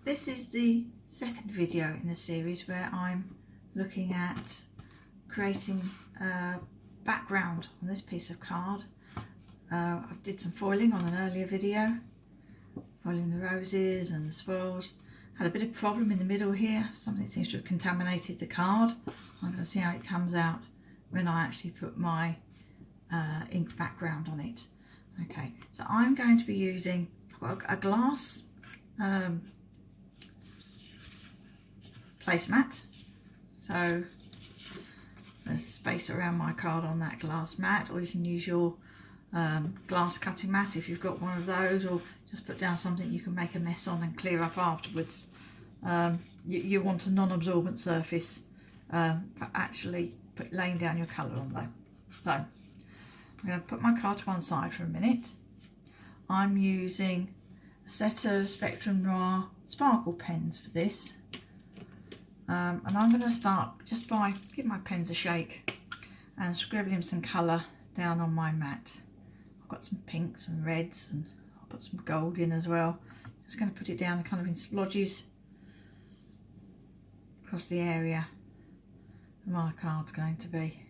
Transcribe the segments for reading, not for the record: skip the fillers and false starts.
This is the second video in the series where I'm looking at creating a background on this piece of card. I did some foiling on an earlier video, foiling the roses and the swirls. Had a bit of problem in the middle here, something seems to have contaminated the card. I'm going to see how it comes out when I actually put my inked background on it. Okay, so I'm going to be using a glass placemat. So there's space around my card on that glass mat, or you can use your glass cutting mat if you've got one of those, or just put down something you can make a mess on and clear up afterwards. You want a non-absorbent surface for actually laying down your colour on though. So I'm going to put my card to one side for a minute. I'm using a set of Spectrum Noir sparkle pens for this. And I'm going to start just by giving my pens a shake and scribbling some colour down on my mat. I've got some pinks and reds, and I'll put some gold in as well. Just going to put it down kind of in splodges across the area my card's going to be.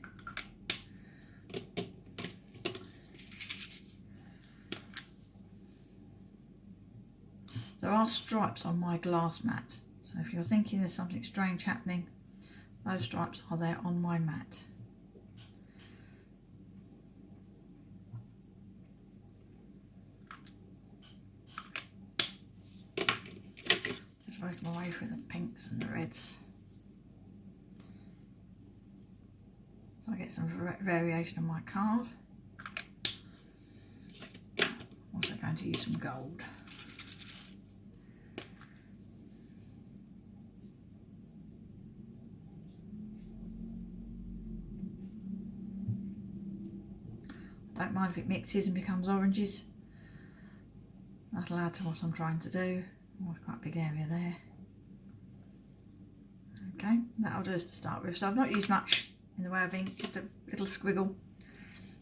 There are stripes on my glass mat, so if you're thinking there's something strange happening, those stripes are there on my mat. Just working my way through the pinks and the reds. So I get some variation on my card. I'm also going to use some gold. Don't mind if it mixes and becomes oranges. That'll add to what I'm trying to do. Oh, quite a big area there. Okay, that'll do us to start with. So I've not used much in the way of ink, just a little squiggle.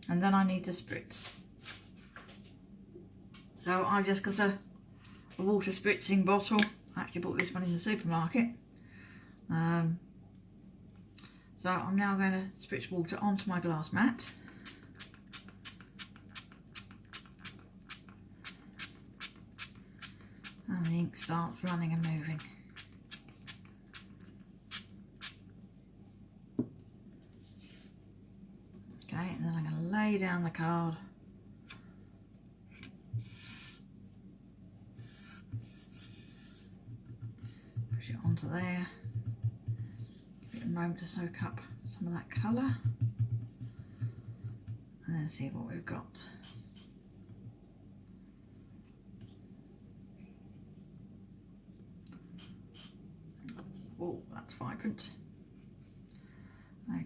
And then I need to spritz. So I've just got a water spritzing bottle. I actually bought this one in the supermarket. So I'm now going to spritz water onto my glass mat. And the ink starts running and moving. Okay, and then I'm going to lay down the card. Push it onto there. Give it a moment to soak up some of that colour. And then see what we've got. Oh, that's vibrant.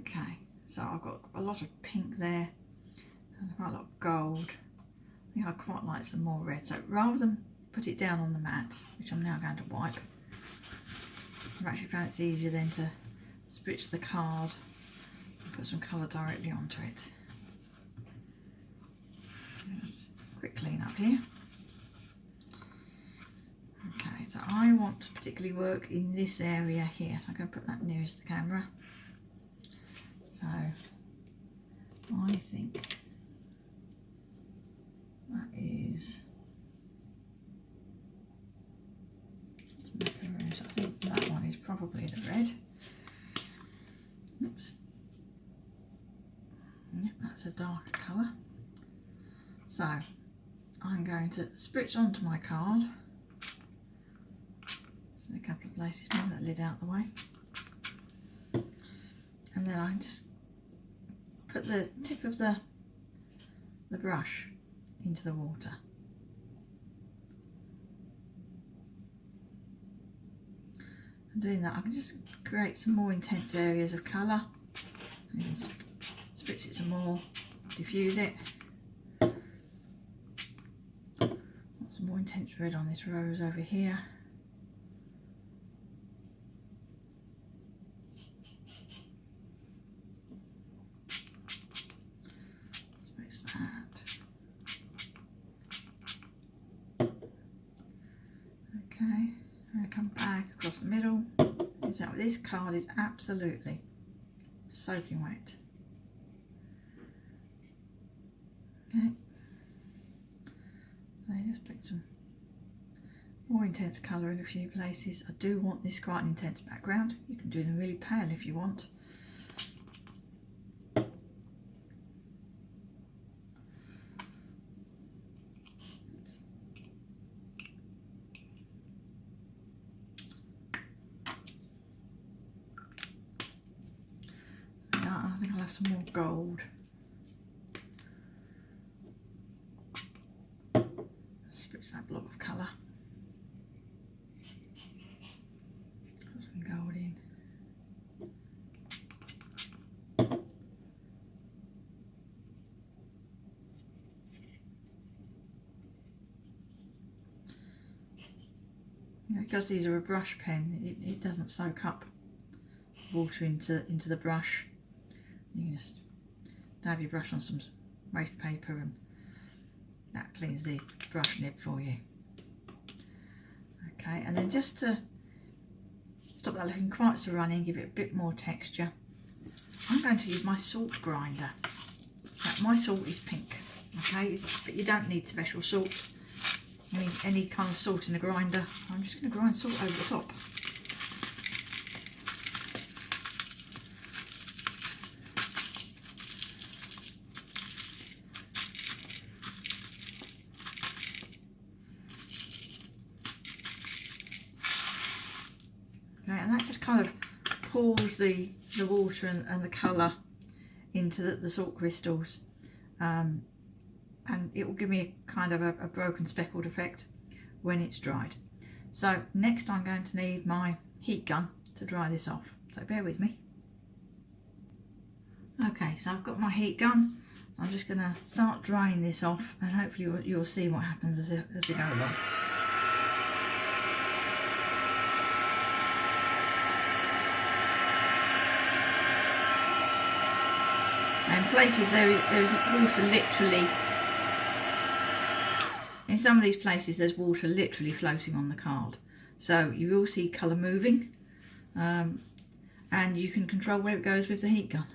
Okay, so I've got a lot of pink there and quite a lot of gold. I think I'd quite like some more red. So rather than put it down on the mat, which I'm now going to wipe, I've actually found it's easier then to spritz the card and put some colour directly onto it. Just a quick clean up here. Okay, so I want to particularly work in this area here, so I'm going to put that nearest the camera. So I think that is, I think that one is probably the red. Oops. Yep, that's a darker colour. So I'm going to spritz onto my card. A couple of places, move that lid out the way, and then I just put the tip of the brush into the water. And doing that I can just create some more intense areas of colour. Spritz it some more, diffuse it. Got some more intense red on this rose over here. this card is absolutely soaking wet. Okay, so just put some more intense colour in a few places. I do want this quite an intense background. You can do them really pale if you want. I think I'll have some more gold. Spritz that blob of colour. Put some gold in. Because these are a brush pen, it doesn't soak up water into the brush. You can just dab your brush on some waste paper and that cleans the brush nib for you. Okay, and then just to stop that looking quite so runny and give it a bit more texture, I'm going to use my salt grinder. My salt is pink, okay, but you don't need special salt. Any kind of salt in a grinder. I'm just going to grind salt over the top. Okay, and that just kind of pours the water and the colour into the salt crystals. And it will give me a kind of a broken speckled effect when it's dried. So next I'm going to need my heat gun to dry this off, so bear with me. Okay, so I've got my heat gun, so I'm just going to start drying this off, and hopefully you'll see what happens as we go along. In places there is water literally. In some of these places there's water literally floating on the card, so you will see colour moving, and you can control where it goes with the heat gun.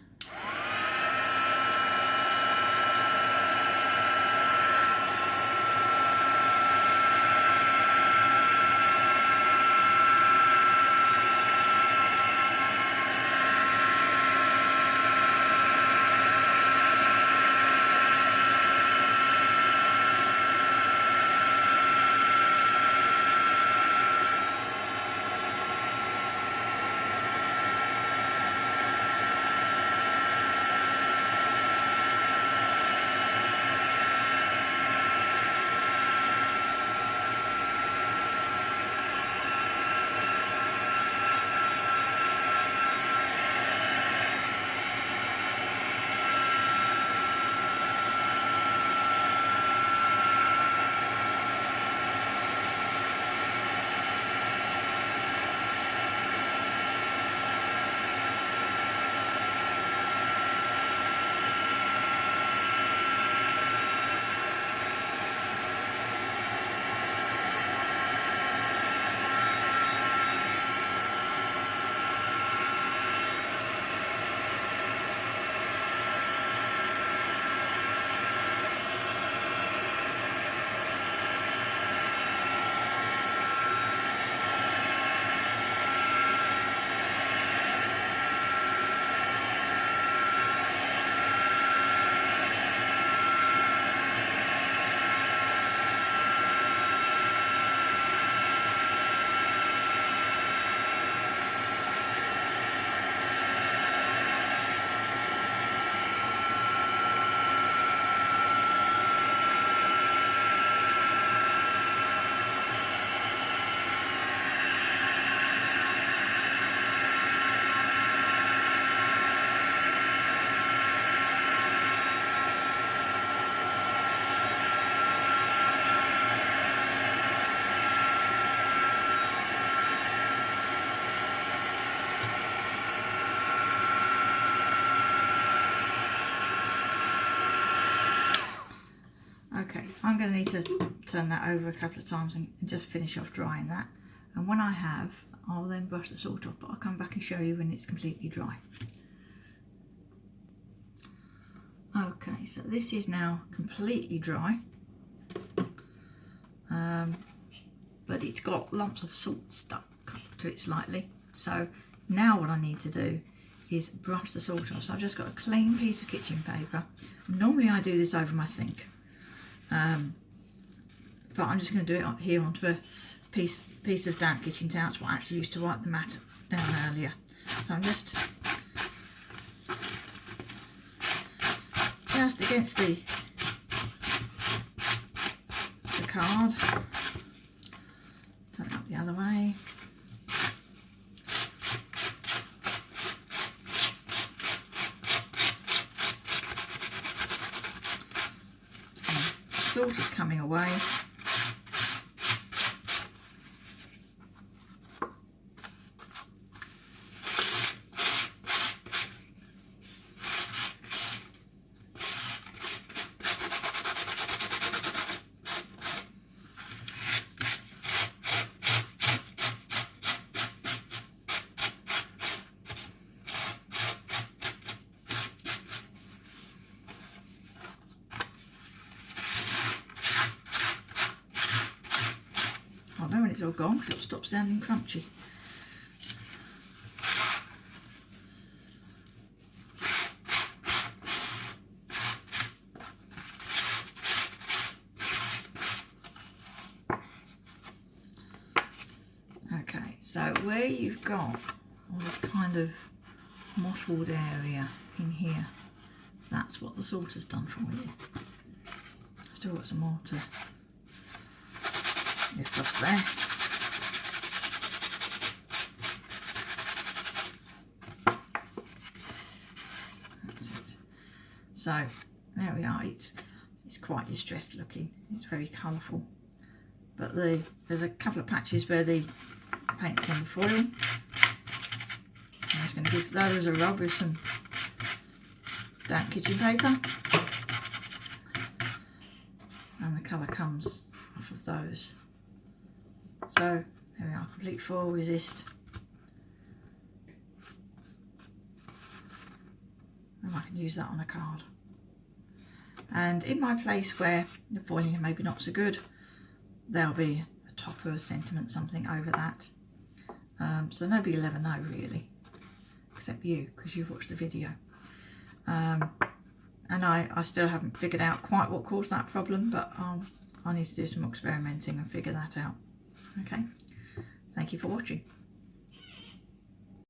Okay, I'm going to need to turn that over a couple of times and just finish off drying that. And when I have, I'll then brush the salt off, but I'll come back and show you when it's completely dry. Okay, so this is now completely dry, but it's got lumps of salt stuck to it slightly. So now what I need to do is brush the salt off. So I've just got a clean piece of kitchen paper. Normally I do this over my sink, but I'm just going to do it here onto a piece of damp kitchen towel. It's what I actually used to wipe the mat down earlier. So I'm just against the card. Turn it up the other way. Salt is coming away. I know when it's all gone because it'll stop sounding crunchy. Okay, so where you've got all this kind of mottled area in here, that's what the salt has done for you. Still got some more to lift off there. That's it. So there we are. It's quite distressed looking. It's very colourful, but there's a couple of patches where the paint's on the foil. I'm just going to give those a rub with some damp kitchen paper, and the colour comes off of those. So there we are, complete foil resist. And I can use that on a card. And in my place where the foiling is maybe not so good, there'll be a top of a sentiment, something over that. So nobody will ever know really, except you, because you've watched the video. And I still haven't figured out quite what caused that problem, but I need to do some more experimenting and figure that out. Okay, thank you for watching.